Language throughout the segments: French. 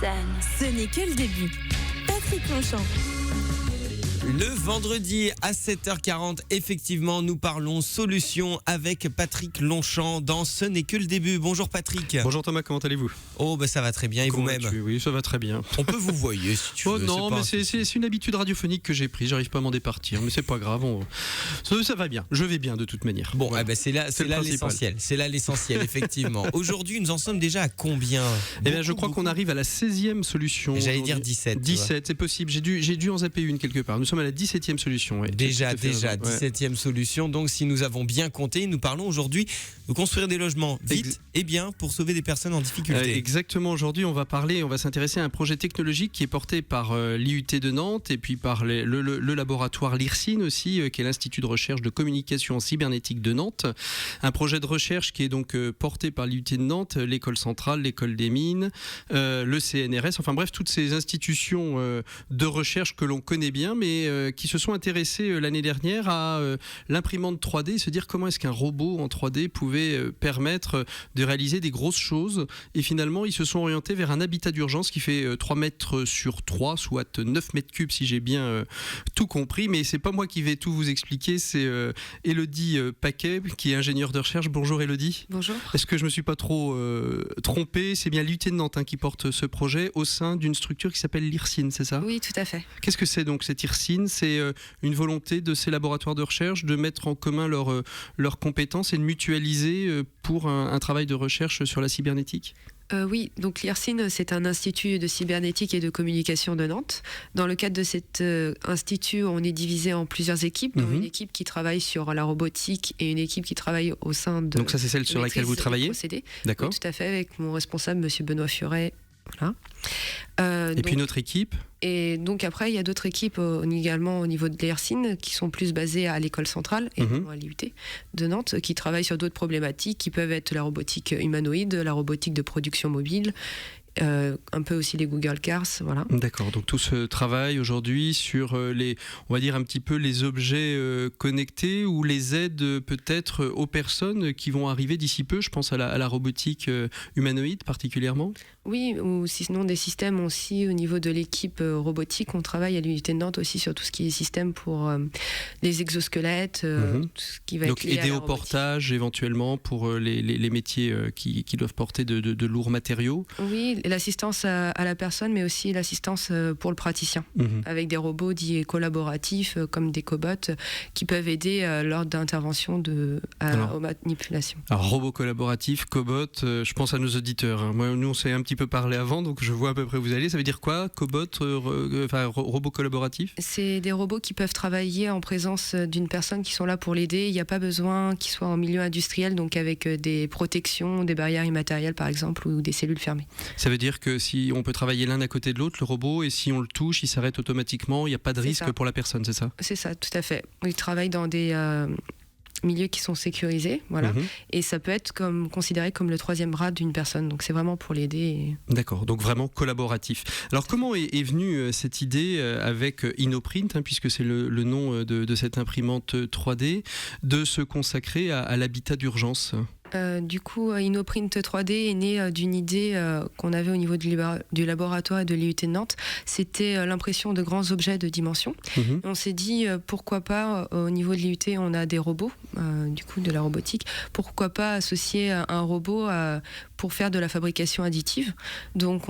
scène. Ce n'est que le début. Patrick Longchamp. Le vendredi à 7h40, effectivement, nous parlons solutions avec Patrick Longchamp dans Ce n'est que le début. Bonjour Patrick. Bonjour Thomas, comment allez-vous ? Oh, ça va très bien, et Comment vous-même ? vas-tu ? Oui, ça va très bien. On peut vous voyer si tu veux. Non, pas mais un souci. c'est une habitude radiophonique que j'ai prise, j'arrive pas à m'en départir, mais c'est pas grave, ça va bien, je vais bien de toute manière. Bon, Voilà. c'est là le principal. l'essentiel. C'est là l'essentiel, effectivement. Aujourd'hui, nous en sommes déjà à combien ? Eh bien, je crois qu'on arrive à la 16e solution. J'allais aujourd'hui. dire 17. 17, c'est possible, j'ai dû en zapper une quelque part. Nous sommes à la 17e solution. Ouais. Déjà, Tout à fait raison. 17e solution. Donc, si nous avons bien compté, nous parlons aujourd'hui de construire des logements vite et bien pour sauver des personnes en difficulté. Exactement, aujourd'hui on va s'intéresser à un projet technologique qui est porté par l'IUT de Nantes et puis par le laboratoire l'IRSIN aussi, qui est l'Institut de recherche de communication cybernétique de Nantes. Un projet de recherche qui est donc porté par l'IUT de Nantes, l'école centrale, l'école des mines, le CNRS, enfin bref, toutes ces institutions de recherche que l'on connaît bien, mais qui se sont intéressées l'année dernière à l'imprimante 3D et se dire comment est-ce qu'un robot en 3D pouvait permettre de réaliser des grosses choses. Et finalement, ils se sont orientés vers un habitat d'urgence qui fait 3 mètres sur 3, soit 9 mètres cubes si j'ai bien tout compris. Mais c'est pas moi qui vais tout vous expliquer, c'est Élodie Paquet qui est ingénieure de recherche. Bonjour Élodie. Bonjour. Est-ce que je me suis pas trop trompé ? C'est bien l'IUT de Nantes qui porte ce projet au sein d'une structure qui s'appelle l'IRSIN, c'est ça ? Oui, tout à fait. Qu'est-ce que c'est donc cette IRSIN ? C'est une volonté de ces laboratoires de recherche de mettre en commun leurs compétences et de mutualiser pour un travail de recherche sur la cybernétique ? Oui, donc l'IRSIN, c'est un institut de cybernétique et de communication de Nantes. Dans le cadre de cet institut, on est divisé en plusieurs équipes, dont une équipe qui travaille sur la robotique et une équipe qui travaille au sein de... Donc ça, c'est celle sur laquelle vous travaillez ? D'accord. Oui, tout à fait, avec mon responsable, monsieur Benoît Furet. Voilà. Et puis notre équipe ? Et donc après, il y a d'autres équipes également au niveau de l'IRSIN qui sont plus basées à l'école centrale et non à l'IUT de Nantes, qui travaillent sur d'autres problématiques qui peuvent être la robotique humanoïde, la robotique de production mobile, un peu aussi les Google Cars, voilà. D'accord, donc tout ce travail aujourd'hui sur on va dire un petit peu les objets connectés ou les aides peut-être aux personnes qui vont arriver d'ici peu, je pense à la robotique humanoïde particulièrement. Oui, ou sinon des systèmes aussi au niveau de l'équipe robotique, on travaille à l'IUT de Nantes aussi sur tout ce qui est système pour les exosquelettes, tout ce qui va donc être lié aider à la au portage éventuellement pour les métiers qui doivent porter de lourds matériaux. Oui, l'assistance à la personne, mais aussi l'assistance pour le praticien, avec des robots dits collaboratifs, comme des cobots, qui peuvent aider lors d'interventions aux manipulations. Alors, robot collaboratif, cobot, je pense à nos auditeurs. Hein. Moi, nous, on s'est un petit peu parlé avant, donc je vois à peu près où vous allez. Ça veut dire quoi, cobot, robot collaboratif ? C'est des robots qui peuvent travailler en présence d'une personne qui sont là pour l'aider. Il n'y a pas besoin qu'ils soient en milieu industriel, donc avec des protections, des barrières immatérielles, par exemple, ou des cellules fermées. Ça veut dire que si on peut travailler l'un à côté de l'autre, le robot, et si on le touche, il s'arrête automatiquement, il n'y a pas de risque pour la personne, c'est ça ? C'est ça, tout à fait. Il travaille dans des milieux qui sont sécurisés, voilà. Et ça peut être considéré comme le troisième bras d'une personne, donc c'est vraiment pour l'aider. D'accord, donc vraiment collaboratif. Alors comment est venue cette idée avec InnoPrint, puisque c'est le nom de cette imprimante 3D, de se consacrer à l'habitat d'urgence ? Du coup, InnoPrint 3D est né d'une idée qu'on avait au niveau du laboratoire et de l'IUT de Nantes. C'était l'impression de grands objets de dimension. On s'est dit, pourquoi pas, au niveau de l'IUT, on a des robots, du coup de la robotique, pourquoi pas associer un robot pour faire de la fabrication additive. Donc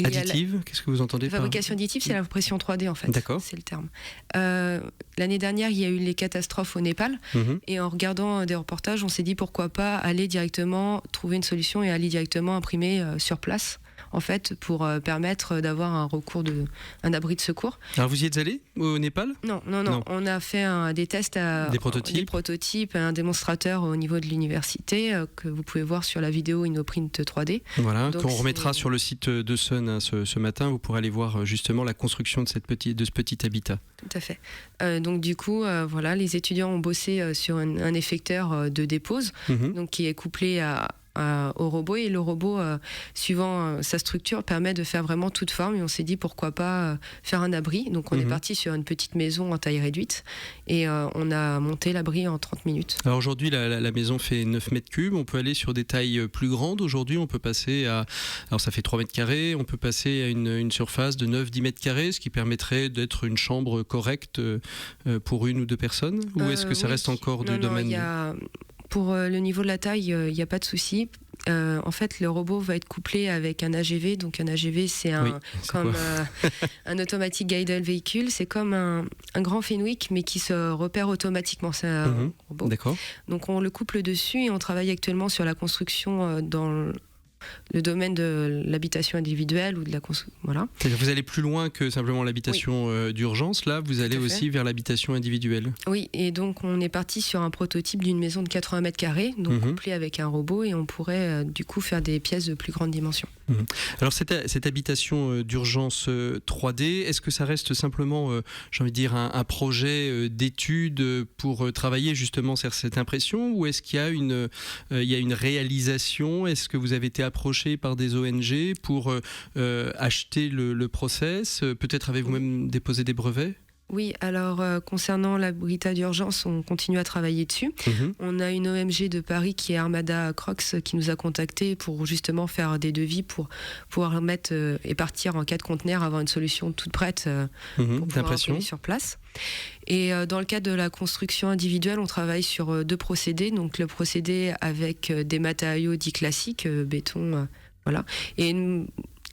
additive, qu'est-ce que vous entendez par... Fabrication additive, c'est l'impression 3D en fait. D'accord. C'est le terme. L'année dernière, il y a eu les catastrophes au Népal, et en regardant des reportages, on s'est dit pourquoi pas aller directement trouver une solution et aller directement imprimer sur place, en fait, pour permettre d'avoir un abri de secours. Alors vous y êtes allé au Népal ? Non. On a fait des tests des prototypes, un démonstrateur au niveau de l'université que vous pouvez voir sur la vidéo InnoPrint 3D. Voilà, qu'on remettra sur le site de Sun ce matin. Vous pourrez aller voir justement la construction de ce petit habitat. Tout à fait. Donc du coup, voilà, les étudiants ont bossé sur un effecteur de dépose, donc qui est couplé à au robot, et le robot, suivant sa structure, permet de faire vraiment toute forme, et on s'est dit pourquoi pas faire un abri. Donc on est parti sur une petite maison en taille réduite, et on a monté l'abri en 30 minutes. Alors aujourd'hui, la maison fait 9 mètres cubes, on peut aller sur des tailles plus grandes. Aujourd'hui, on peut passer à, alors ça fait 3 mètres carrés, on peut passer à une surface de 9-10 mètres carrés, ce qui permettrait d'être une chambre correcte pour 1 ou 2 personnes, ou est-ce que ça reste encore du domaine Pour le niveau de la taille, il n'y a pas de souci. En fait, le robot va être couplé avec un AGV. Donc un AGV, c'est un automatic guided vehicle. C'est comme un grand Fenwick, mais qui se repère automatiquement. C'est un robot. D'accord. Donc on le couple dessus, et on travaille actuellement sur la construction dans le domaine de l'habitation individuelle ou de la construction. Voilà. C'est-à-dire que vous allez plus loin que simplement l'habitation d'urgence. Là, vous allez aussi vers l'habitation individuelle. Oui, et donc on est parti sur un prototype d'une maison de 80 mètres carrés, donc couplé avec un robot, et on pourrait du coup faire des pièces de plus grande dimension. Alors cette habitation d'urgence 3D, est-ce que ça reste simplement, j'ai envie de dire, un projet d'étude pour travailler justement sur cette impression, ou est-ce qu'il y a une réalisation? Est-ce que vous avez été approché par des ONG pour acheter le process? Peut-être avez-vous même déposé des brevets? Oui, alors concernant l'habitat d'urgence, on continue à travailler dessus. On a une ONG de Paris qui est Armada Crocs qui nous a contactés pour justement faire des devis pour pouvoir mettre et partir en 4 conteneurs, avoir une solution toute prête pour pouvoir imprimer sur place. Et dans le cadre de la construction individuelle, on travaille sur 2 procédés. Donc le procédé avec des matériaux dits classiques, béton, voilà, et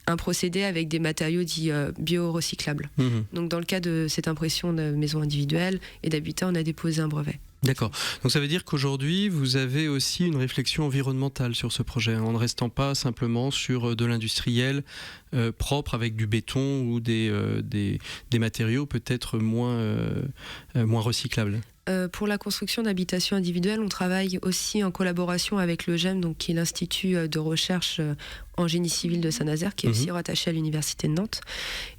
un procédé avec des matériaux dits bio-recyclables. Donc dans le cas de cette impression de maison individuelle et d'habitat, on a déposé un brevet. D'accord. Donc ça veut dire qu'aujourd'hui, vous avez aussi une réflexion environnementale sur ce projet, en ne restant pas simplement sur de l'industriel propre avec du béton ou des matériaux peut-être moins recyclables. Pour la construction d'habitations individuelles, on travaille aussi en collaboration avec le GEM, donc qui est l'Institut de recherche en génie civil de Saint-Nazaire, qui est aussi rattaché à l'Université de Nantes.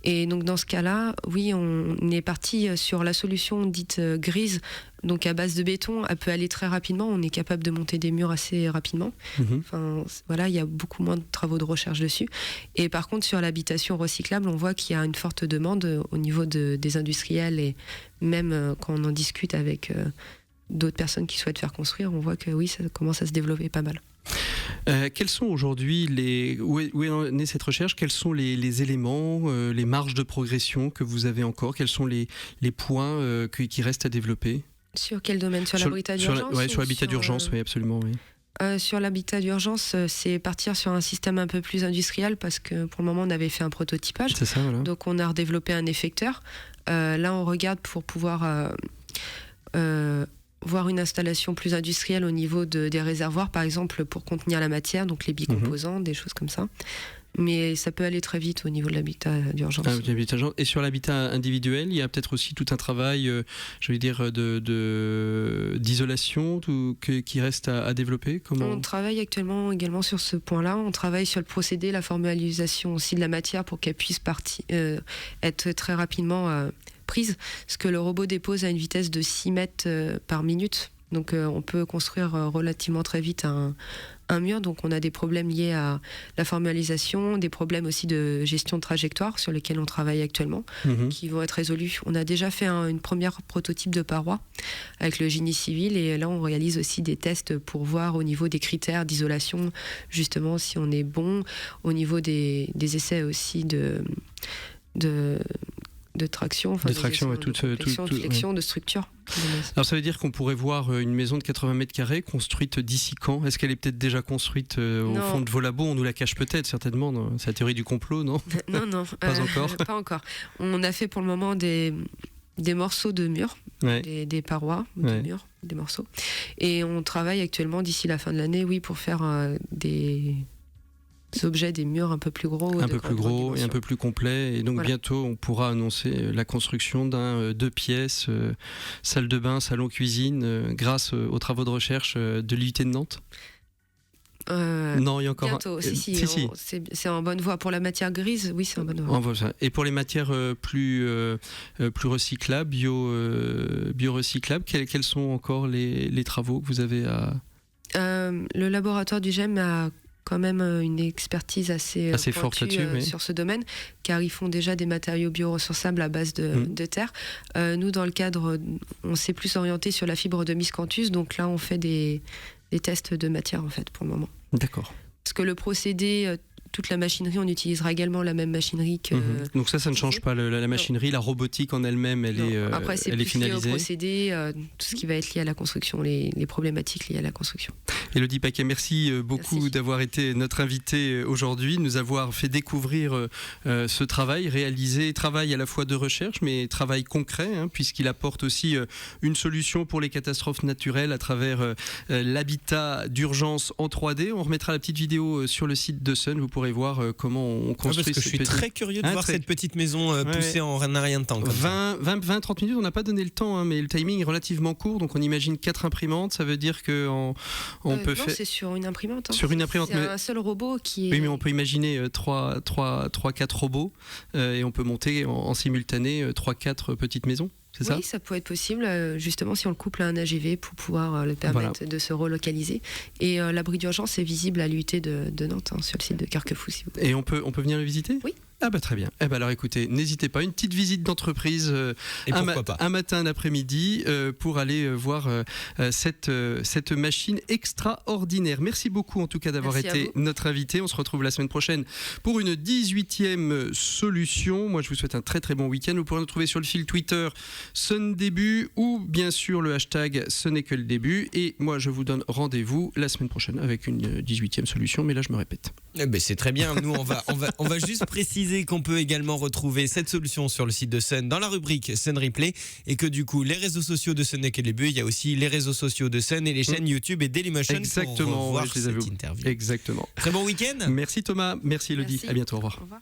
Et donc dans ce cas-là, oui, on est parti sur la solution dite grise, donc à base de béton. Elle peut aller très rapidement, on est capable de monter des murs assez rapidement. Enfin, voilà, il y a beaucoup moins de travaux de recherche dessus. Et par contre, sur l'habitation recyclable, on voit qu'il y a une forte demande au niveau des industriels, et même quand on en discute avec d'autres personnes qui souhaitent faire construire, on voit que oui, ça commence à se développer pas mal. Quels sont aujourd'hui où est née cette recherche? Quels sont les éléments, les marges de progression que vous avez encore? Quels sont les points qui restent à développer? Sur quel domaine? Sur l'habitat d'urgence? Sur l'habitat d'urgence, oui, absolument, oui. Sur l'habitat d'urgence, c'est partir sur un système un peu plus industriel, parce que pour le moment, on avait fait un prototypage. C'est ça, voilà. Donc, on a redéveloppé un effecteur. Là, on regarde pour pouvoir voir une installation plus industrielle au niveau des réservoirs, par exemple, pour contenir la matière, donc les bicomposants, des choses comme ça. Mais ça peut aller très vite au niveau de l'habitat d'urgence. Et sur l'habitat individuel, il y a peut-être aussi tout un travail, je veux dire, d'isolation qui reste à développer. On travaille actuellement également sur ce point-là. On travaille sur le procédé, la formalisation aussi de la matière pour qu'elle puisse être très rapidement prise. Parce que le robot dépose à une vitesse de 6 mètres par minute. Donc on peut construire relativement très vite un mur. Donc on a des problèmes liés à la formalisation, des problèmes aussi de gestion de trajectoire sur lesquels on travaille actuellement, qui vont être résolus. On a déjà fait une première prototype de paroi avec le génie civil, et là on réalise aussi des tests pour voir au niveau des critères d'isolation, justement si on est bon, au niveau des essais aussi de traction, de traction, de flexion, de structure. Alors ça veut dire qu'on pourrait voir une maison de 80 mètres carrés construite d'ici quand? Est-ce qu'elle est peut-être déjà construite au fond de vos labos? On nous la cache peut-être, certainement. C'est la théorie du complot, non? Non. Pas encore. Pas encore. On a fait pour le moment des morceaux de murs, des parois de murs, des morceaux. Et on travaille actuellement d'ici la fin de l'année, pour faire des objets, des murs un peu plus gros. Un peu plus gros et un peu plus complet. Et donc bientôt, on pourra annoncer la construction d'un 2 pièces, salle de bain, salon cuisine, grâce aux travaux de recherche de l'IUT de Nantes. Non, il y a encore bientôt. Si. C'est en bonne voie. Pour la matière grise, oui, c'est en bonne voie. Et pour les matières plus recyclables, bio-recyclables, quels sont encore les travaux que vous avez à Le laboratoire du GEM a quand même une expertise assez forte là-dessus, oui. sur ce domaine, car ils font déjà des matériaux bioressourçables à base de terre. Nous, dans le cadre, on s'est plus orienté sur la fibre de miscanthus, donc là, on fait des tests de matière, en fait, pour le moment. D'accord. Parce que le procédé, toute la machinerie, on utilisera également la même machinerie que... Donc ça ne change pas la machinerie, la robotique en elle-même, Après, c'est elle est plus lié au finalisée. procédé, tout ce qui va être lié à la construction, les problématiques liées à la construction. Élodie Paquet, merci beaucoup Merci. d'avoir été notre invitée aujourd'hui, nous avoir fait découvrir ce travail réalisé, travail à la fois de recherche, mais travail concret, puisqu'il apporte aussi une solution pour les catastrophes naturelles à travers l'habitat d'urgence en 3D. On remettra la petite vidéo sur le site de Sun, vous pourrez voir comment on construit. Parce que je suis très curieux de voir cette petite maison poussée en rien de temps. 20-30 minutes, on n'a pas donné le temps, mais le timing est relativement court, donc on imagine 4 imprimantes, ça veut dire qu'on peut faire... c'est sur une imprimante. Sur une imprimante. C'est un seul robot qui est... Oui, mais on peut imaginer 3-4 robots et on peut monter en simultané 3-4 petites maisons. C'est oui, ça peut être possible, justement si on le couple à un AGV pour pouvoir le permettre de se relocaliser. Et l'abri d'urgence est visible à l'UT de Nantes, sur le site de Carquefou. Si vous... Et on peut venir le visiter ? Oui. Ah bah très bien. Eh bah alors écoutez, n'hésitez pas, une petite visite d'entreprise un matin, un après-midi pour aller voir cette machine extraordinaire. Merci beaucoup en tout cas d'avoir été notre invité. On se retrouve la semaine prochaine pour une 18e solution. Moi je vous souhaite un très très bon week-end. Vous pourrez nous trouver sur le fil Twitter Sun Début ou bien sûr le hashtag Ce n'est que le début. Et moi je vous donne rendez-vous la semaine prochaine avec une 18e solution, mais là je me répète. Eh ben, c'est très bien. Nous on va juste préciser qu'on peut également retrouver cette solution sur le site de Sun dans la rubrique Sun Replay et que du coup les réseaux sociaux de Ce n'est que le début, il y a aussi les réseaux sociaux de Sun et les chaînes YouTube et Dailymotion pour voir cette interview. Exactement. Très bon week-end. Merci Thomas, merci Elodie, Merci. à bientôt, au revoir. Au revoir.